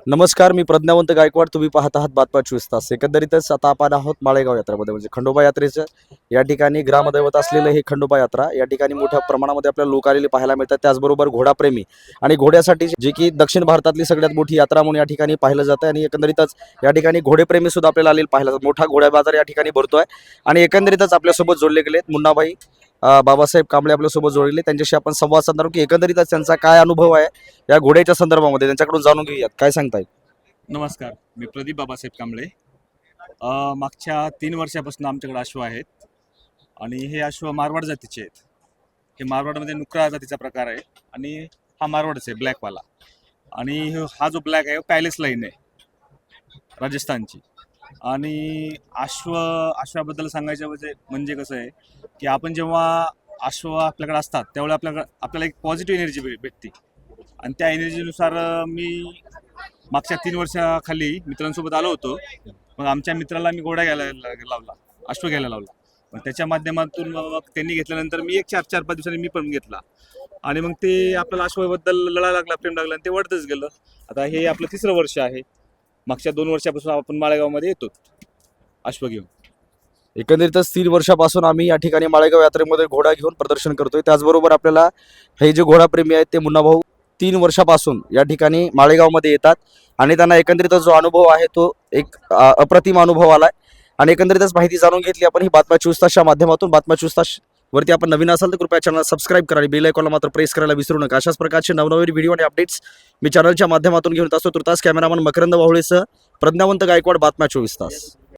नमस्कार, मी प्रज्ञावंत गायकवाड. तुम्ही पाहत आहात बातम्या 24 तास. एकंदरीतच आता आपण आहोत माळेगाव यात्रेमध्ये, म्हणजे खंडोबा यात्रेचं या ठिकाणी ग्रामदैवत असलेलं हे खंडोबा यात्रा. या ठिकाणी मोठ्या प्रमाणामध्ये आपल्याला लोक आलेले पाहायला मिळतात. त्याचबरोबर घोडाप्रेमी आणि घोड्यासाठी जी की दक्षिण भारतातली सगळ्यात मोठी यात्रा म्हणून या ठिकाणी पाहिलं जातं. आणि एकंदरीतच या ठिकाणी घोडेप्रेमी सुद्धा आपल्याला आलेले पाहायला जातात. मोठा घोडा बाजार या ठिकाणी भरतोय आणि एकंदरीतच आपल्यासोबत जोडले गेलेत मुन्नाभाई बाबासाहेब कांबळे आपल्यासोबत जोडले. त्यांच्याशी आपण संवाद साधणार आहोत की एकंदरीतच त्यांचा काय अनुभव आहे या घोड्याच्या संदर्भामध्ये, त्यांच्याकडून जाणून घेऊयात. काय सांगताय? नमस्कार, मी प्रदीप बाबासाहेब कांबळे. मागच्या 3 वर्षापासून आमच्याकडे अश्व आहेत आणि हे अश्व मारवाड जातीचे आहेत. हे मारवाडमध्ये नुकरा जातीचा प्रकार आहे आणि हा मारवाडच आहे, ब्लॅकवाला. आणि हा जो ब्लॅक आहे पॅलेस लाईन आहे राजस्थानची. आणि अश्वाबद्दल सांगायचं म्हणजे कसं आहे की आपण जेव्हा अश्व आपल्याकडे असतात त्यावेळेला आपल्याला एक पॉझिटिव्ह एनर्जी भेटते. आणि त्या एनर्जीनुसार मी मागच्या 3 वर्षाखाली मित्रांसोबत आलो होतो. मग आमच्या मित्राला मी घोडा घ्यायला लावला, अश्व घ्यायला लावला. मग त्याच्या माध्यमातून मग त्यांनी घेतल्यानंतर मी एक 4-5 दिवसांनी मी पण घेतला. आणि मग ते आपल्याला अश्वाबद्दल लढा लागला, प्रेम लागला आणि ते वाढतच गेलं. आता हे आपलं 3रं वर्ष आहे. मागच्या 2 वर्षापासून आपण माळेगावमध्ये येतो अश्व घेऊन. एकंदरीतच 3 वर्षापासून आम्ही या ठिकाणी माळेगाव यात्रेमध्ये घोडा घेऊन प्रदर्शन करतोय. त्याचबरोबर आपल्याला हे जे घोडाप्रेमी आहेत ते मुन्नाभाऊ 3 वर्षापासून या ठिकाणी माळेगावमध्ये येतात आणि त्यांना एकंदरीतच जो अनुभव आहे तो एक अप्रतिम अनुभव आलाय. आणि एकंदरीतच माहिती जाणून घेतली आपण ही बातम्या 24 तासच्या माध्यमातून. बातम्या 24 तास वरती आपण नवीन असाल तर कृपया चॅनल सबस्क्राईब करा आणि बेल आयकॉनला मात्र प्रेस करायला विसरू नका. अशाच प्रकारचे नवनवीन व्हिडिओ आणि अपडेट्स मी चॅनलच्या माध्यमातून घेऊन असतो. तुर्तास कॅमेरामन मकरंद वाहुळेसह प्रज्ञावंत गायकवाड, बातम्या 24 तास.